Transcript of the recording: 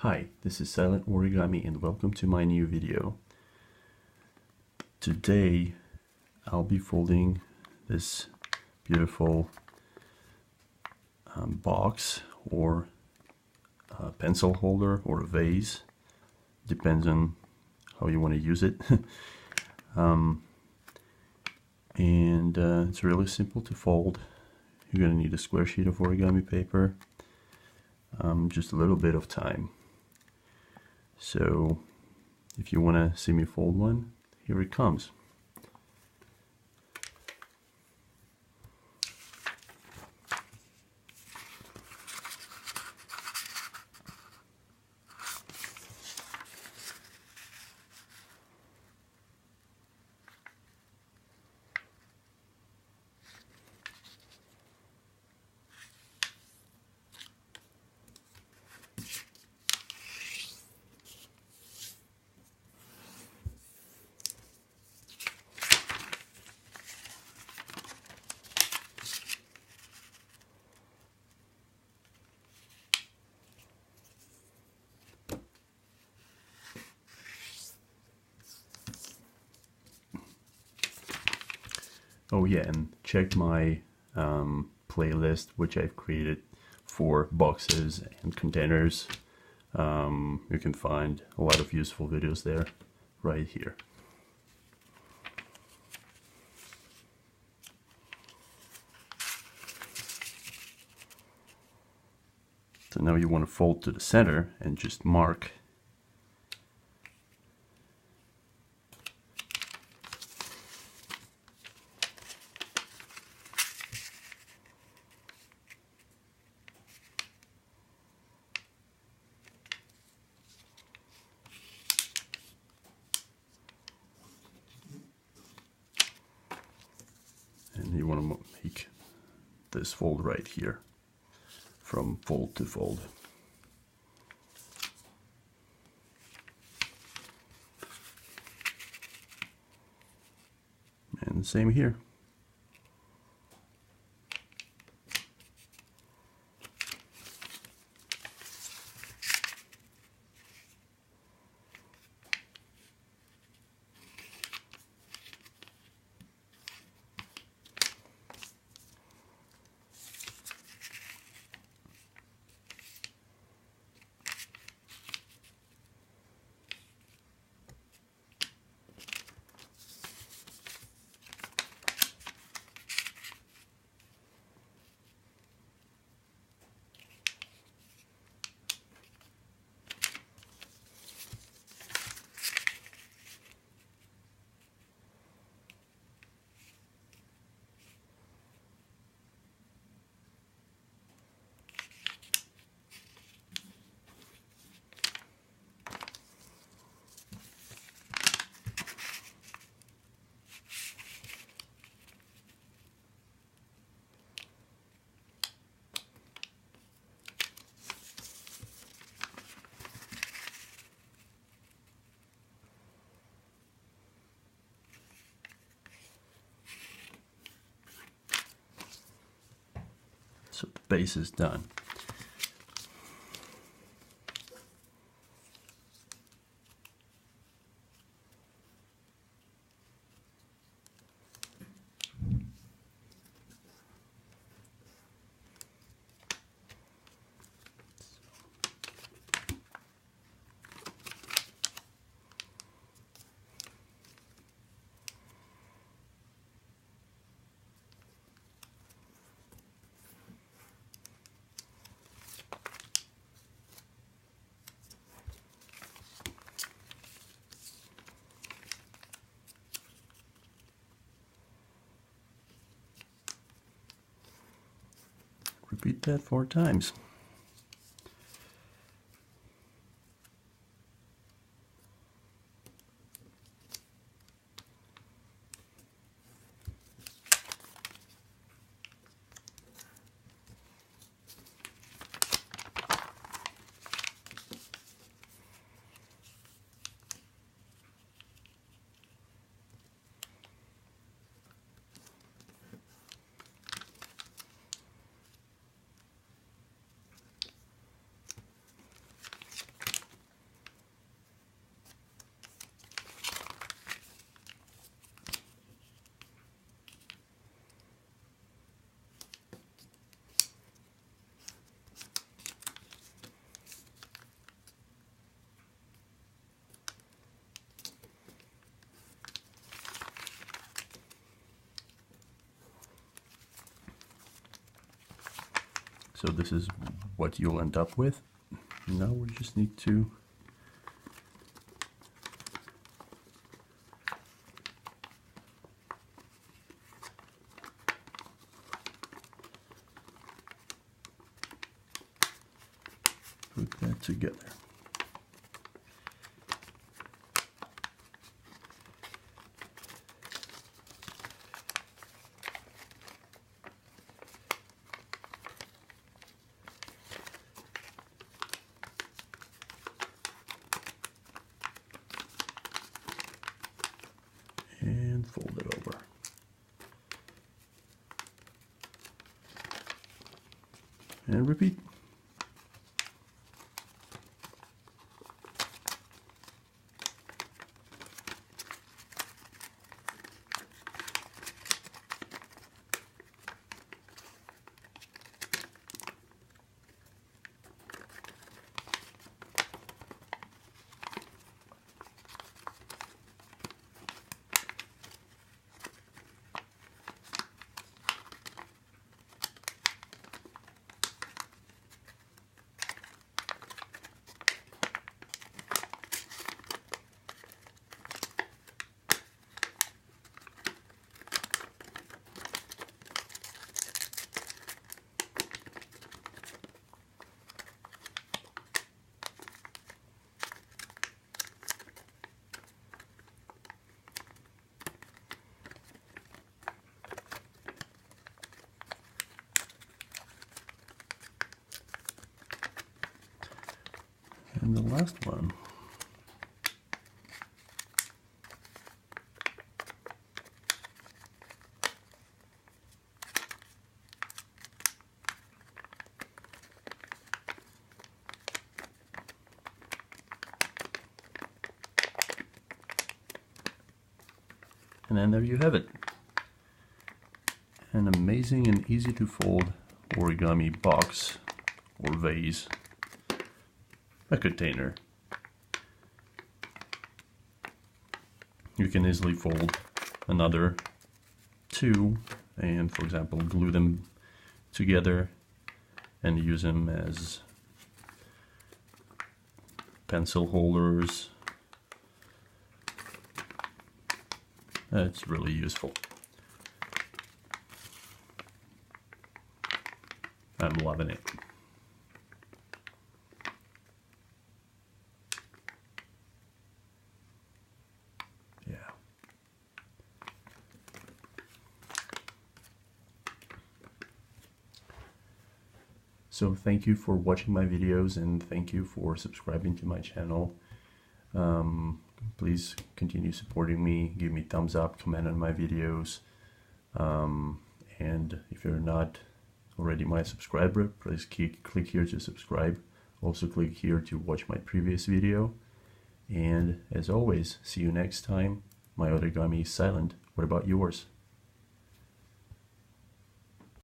Hi, this is Silent Origami and welcome to my new video. Today I'll be folding this beautiful box or pencil holder or a vase. Depends on how you want to use it. It's really simple to fold. You're going to need a square sheet of origami paper, just a little bit of time. So if you want to see me fold one, here it comes. Oh yeah, and check my playlist, which I've created for boxes and containers. You can find a lot of useful videos there, right here. So now you want to fold to the center and just mark. And you want to make this fold right here, from fold to fold. And same here. So the base is done. Repeat that 4 times. So this is what you'll end up with. Now we just need to put that together. And fold it over. And repeat. And the last one. And then there you have it. An amazing and easy to fold origami box or vase. A container. You can easily fold another two and, for example, glue them together and use them as pencil holders. It's really useful. I'm loving it. Yeah. So thank you for watching my videos and thank you for subscribing to my channel. Please continue supporting me, give me thumbs up, comment on my videos, and if you're not already my subscriber, please click here to subscribe. Also click here to watch my previous video, and as always, see you next time. My origami is silent. What about yours?